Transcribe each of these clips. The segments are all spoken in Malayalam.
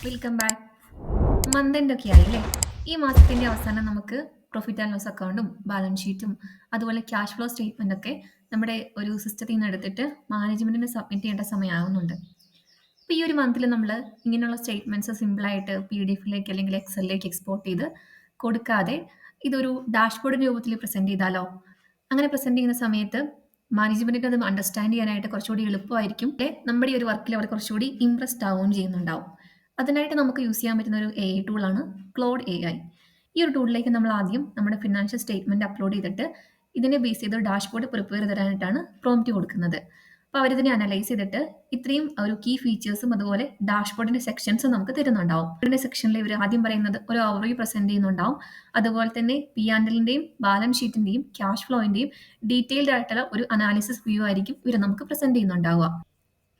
Welcome back. മന്ത് എൻഡ് ഒക്കെ ആയില്ലേ? ഈ മാസത്തിന്റെ അവസാനം നമുക്ക് പ്രോഫിറ്റ് ആൻഡ് ലോസ് അക്കൗണ്ടും ബാലൻസ് ഷീറ്റും അതുപോലെ ക്യാഷ് ഫ്ലോ സ്റ്റേറ്റ്മെന്റ് ഒക്കെ നമ്മുടെ ഒരു സിസ്റ്റത്തിൽ നിന്ന് എടുത്തിട്ട് മാനേജ്മെന്റിന് സബ്മിറ്റ് ചെയ്യേണ്ട സമയമാകുന്നുണ്ട്. അപ്പോൾ ഈ ഒരു മന്തിൽ നമ്മൾ ഇങ്ങനെയുള്ള സ്റ്റേറ്റ്മെന്റ്സ് സിമ്പിളായിട്ട് PDF-ലേക്ക് അല്ലെങ്കിൽ എക്സലിലേക്ക് എക്സ്പോർട്ട് ചെയ്ത് കൊടുക്കാതെ ഇതൊരു ഡാഷ്ബോർഡിന്റെ രൂപത്തിൽ പ്രസന്റ് ചെയ്താലോ? അങ്ങനെ പ്രസന്റ് ചെയ്യുന്ന സമയത്ത് മാനേജ്മെന്റിന് അത് അണ്ടർസ്റ്റാൻഡ് ചെയ്യാനായിട്ട് കുറച്ചുകൂടി എളുപ്പമായിരിക്കും. നമ്മുടെ ഈ ഒരു വർക്കിൽ അവർ കുറച്ചുകൂടി ഇംപ്രസ്ഡ് ആവുകയും ചെയ്യുന്നുണ്ടാവും. അതിനായിട്ട് നമുക്ക് യൂസ് ചെയ്യാൻ പറ്റുന്ന ഒരു AI ടൂളാണ് ക്ലോഡ് AI. ഈ ഒരു ടൂളിലേക്ക് നമ്മൾ ആദ്യം നമ്മുടെ ഫിനാൻഷ്യൽ സ്റ്റേറ്റ്മെന്റ് അപ്ലോഡ് ചെയ്തിട്ട് ഇതിനെ ബേസ് ചെയ്ത് ഡാഷ്ബോർഡ് പ്രിപ്പയർ ചെയ്ത് തരാനായിട്ടാണ് പ്രോംപ്റ്റ് കൊടുക്കുന്നത്. അപ്പോൾ അവരിതിനെ അനലൈസ് ചെയ്തിട്ട് ഇത്രയും ഒരു കീ ഫീച്ചേഴ്സും അതുപോലെ ഡാഷ്ബോർഡിന്റെ സെക്ഷൻസും നമുക്ക് തരുന്നുണ്ടാവും. ഇതിന്റെ സെക്ഷനിൽ ഇവർ ആദ്യം പറയുന്നത് ഒരു ഓവർവ്യൂ പ്രസന്റ് ചെയ്യുന്നുണ്ടാവും. അതുപോലെ തന്നെ P&Lന്റെയും ബാലൻസ് ഷീറ്റിന്റെയും ക്യാഷ് ഫ്ലോയിന്റെയും ഡീറ്റെയിൽഡ് ആയിട്ടുള്ള ഒരു അനാലിസിസ് വ്യൂ ആയിരിക്കും ഇവർ നമുക്ക് പ്രസന്റ് ചെയ്യുന്നുണ്ടാവുക.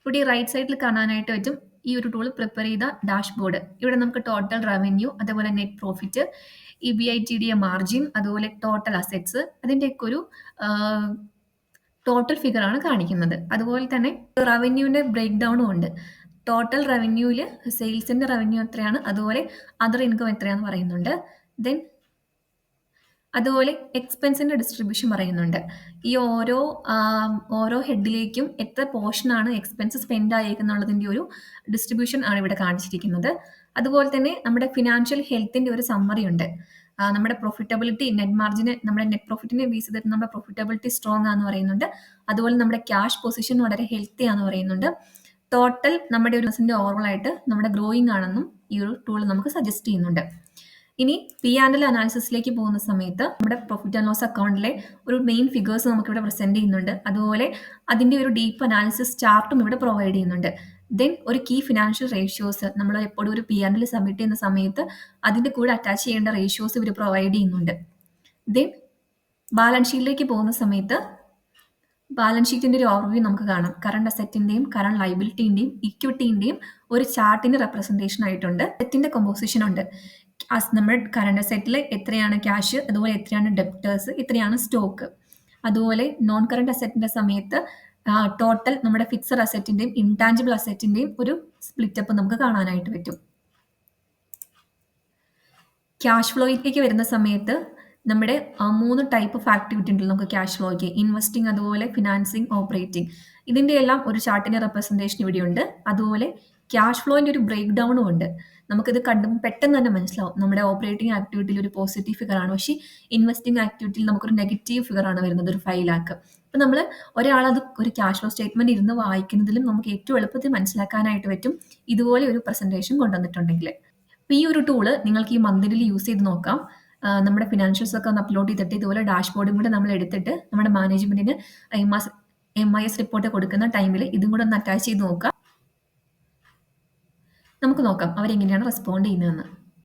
ഇവിടെ റൈറ്റ് സൈഡിൽ കാണാനായിട്ട് പറ്റും ഈ ഒരു ടൂൾ പ്രിപ്പയർ ചെയ്ത ഡാഷ്ബോർഡ്. ഇവിടെ നമുക്ക് ടോട്ടൽ റവന്യൂ, അതുപോലെ നെറ്റ് പ്രോഫിറ്റ്, EBITDA മാർജിൻ, അതുപോലെ ടോട്ടൽ അസറ്റ്സ്, അതിൻ്റെയൊക്കെ ഒരു ടോട്ടൽ ഫിഗർ ആണ് കാണിക്കുന്നത്. അതുപോലെ തന്നെ റവന്യൂവിൻ്റെ ബ്രേക്ക് ഡൗണും ഉണ്ട്. ടോട്ടൽ റവന്യൂവിൽ സെയിൽസിൻ്റെ റവന്യൂ എത്രയാണ്, അതുപോലെ അതർ ഇൻകം എത്രയാണെന്ന് പറയുന്നുണ്ട്. ദെൻ അതുപോലെ എക്സ്പെൻസിൻ്റെ ഡിസ്ട്രിബ്യൂഷൻ പറയുന്നുണ്ട്. ഈ ഓരോ ഹെഡിലേക്കും എത്ര പോർഷനാണ് എക്സ്പെൻസ് സ്പെൻഡ് ആയേക്കുന്നുള്ളതിൻ്റെ ഒരു ഡിസ്ട്രിബ്യൂഷൻ ആണ് ഇവിടെ കാണിച്ചിരിക്കുന്നത്. അതുപോലെ തന്നെ നമ്മുടെ ഫിനാൻഷ്യൽ ഹെൽത്തിൻ്റെ ഒരു സമ്മറി ഉണ്ട്. നമ്മുടെ പ്രോഫിറ്റബിലിറ്റി, നെറ്റ് മാർജിന്, നമ്മുടെ നെറ്റ് പ്രോഫിറ്റിനെ ബേസ് ചെയ്തിട്ട് നമ്മുടെ പ്രോഫിറ്റബിലിറ്റി സ്ട്രോങ് ആണെന്ന് പറയുന്നുണ്ട്. അതുപോലെ നമ്മുടെ ക്യാഷ് പൊസിഷൻ വളരെ ഹെൽത്തി ആണെന്ന് പറയുന്നുണ്ട്. ടോട്ടൽ നമ്മുടെ ഒരു ബിസിനസിന്റെ ഓവറോൾ ആയിട്ട് നമ്മുടെ ഗ്രോയിങ് ആണെന്നും ഈ ഒരു ടൂൾ നമുക്ക് സജസ്റ്റ് ചെയ്യുന്നുണ്ട്. ഇനി P&L അനാലിസിസിലേക്ക് പോകുന്ന സമയത്ത് നമ്മുടെ പ്രോഫിറ്റ് ആൻഡ് ലോസ് അക്കൗണ്ടിലെ ഒരു മെയിൻ ഫിഗേഴ്സ് നമുക്ക് ഇവിടെ പ്രസന്റ് ചെയ്യുന്നുണ്ട്. അതുപോലെ അതിന്റെ ഒരു ഡീപ്പ് അനാലിസിസ് ചാർട്ടും ഇവിടെ പ്രൊവൈഡ് ചെയ്യുന്നുണ്ട്. ദെൻ ഒരു കീ ഫിനാൻഷ്യൽ റേഷ്യോസ്, നമ്മൾ എപ്പോഴും ഒരു P&L സബ്മിറ്റ് ചെയ്യുന്ന സമയത്ത് അതിന്റെ കൂടെ അറ്റാച്ച് ചെയ്യേണ്ട റേഷ്യോസ് ഇവർ പ്രൊവൈഡ് ചെയ്യുന്നുണ്ട്. ദെൻ ബാലൻസ് ഷീറ്റിലേക്ക് പോകുന്ന സമയത്ത് ബാലൻസ് ഷീറ്റിന്റെ ഒരു ഓവർവ്യൂ നമുക്ക് കാണാം. കറണ്ട് അസറ്റിന്റെയും കറണ്ട് ലൈബിലിറ്റിന്റെയും ഇക്വിറ്റിന്റെയും ഒരു ചാർട്ടിന് റെപ്രസെന്റേഷൻ ആയിട്ടുണ്ട്. അസറ്റിന്റെ കമ്പോസിഷൻ ഉണ്ട്. നമ്മുടെ കറണ്ട് അസറ്റിൽ എത്രയാണ് ക്യാഷ്, അതുപോലെ എത്രയാണ് ഡെപ്റ്റേഴ്സ്, എത്രയാണ് സ്റ്റോക്ക്. അതുപോലെ നോൺ കറണ്ട് അസറ്റിന്റെ സമയത്ത് ടോട്ടൽ നമ്മുടെ ഫിക്സഡ് അസറ്റിന്റെയും ഇൻടാഞ്ചിബിൾ അസറ്റിന്റെയും ഒരു സ്പ്ലിറ്റപ്പ് നമുക്ക് കാണാനായിട്ട് പറ്റും. ക്യാഷ് ഫ്ലോയിലേക്ക് വരുന്ന സമയത്ത് നമ്മുടെ 3 ടൈപ്പ് ഓഫ് ആക്ടിവിറ്റി ഉണ്ടല്ലോ നമുക്ക് ക്യാഷ് ഫ്ലോയ്ക്ക്: ഇൻവെസ്റ്റിംഗ്, അതുപോലെ ഫിനാൻസിങ്, ഓപ്പറേറ്റിംഗ്. ഇതിന്റെ എല്ലാം ഒരു ചാർട്ടിന്റെ റെപ്രസെന്റേഷൻ ഇവിടെയുണ്ട്. അതുപോലെ ക്യാഷ് ഫ്ലോയിന്റെ ഒരു ബ്രേക്ക് ഡൗണും ഉണ്ട്. നമുക്കിത് കണ്ടുമ്പോൾ പെട്ടെന്ന് തന്നെ മനസ്സിലാവും നമ്മുടെ ഓപ്പറേറ്റിംഗ് ആക്ടിവിറ്റിയിൽ ഒരു പോസിറ്റീവ് ഫിഗർ ആണ്, പക്ഷേ ഇൻവെസ്റ്റിംഗ് ആക്ടിവിറ്റിയിൽ നമുക്കൊരു നെഗറ്റീവ് ഫിഗർ ആണ് വരുന്നത്, ഒരു 5 lakh. അപ്പം നമ്മൾ ഒരാളത് ഒരു ക്യാഷ് ഫ്ലോ സ്റ്റേറ്റ്മെന്റ് ഇരുന്ന് വായിക്കുന്നതിലും നമുക്ക് ഏറ്റവും എളുപ്പത്തിൽ മനസ്സിലാക്കാനായിട്ട് പറ്റും ഇതുപോലെ ഒരു പ്രസന്റേഷൻ കൊണ്ടുവന്നിട്ടുണ്ടെങ്കിൽ. അപ്പോൾ ഈ ഒരു ടൂള് നിങ്ങൾക്ക് ഈ മന്തിൽ യൂസ് ചെയ്ത് നോക്കാം. നമ്മുടെ ഫിനാൻഷ്യൽസ് ഒക്കെ ഒന്ന് അപ്ലോഡ് ചെയ്തിട്ട് ഇതുപോലെ ഡാഷ്ബോർഡും കൂടെ നമ്മൾ എടുത്തിട്ട് നമ്മുടെ മാനേജ്മെന്റിന് MIS റിപ്പോർട്ട് കൊടുക്കുന്ന ടൈമിൽ ഇതും കൂടെ ഒന്ന് അറ്റാച്ച് ചെയ്ത് നോക്കാം. നമുക്ക് നോക്കാം അവരെങ്ങനെയാണ് റെസ്പോണ്ട് ചെയ്യുന്നതെന്ന്.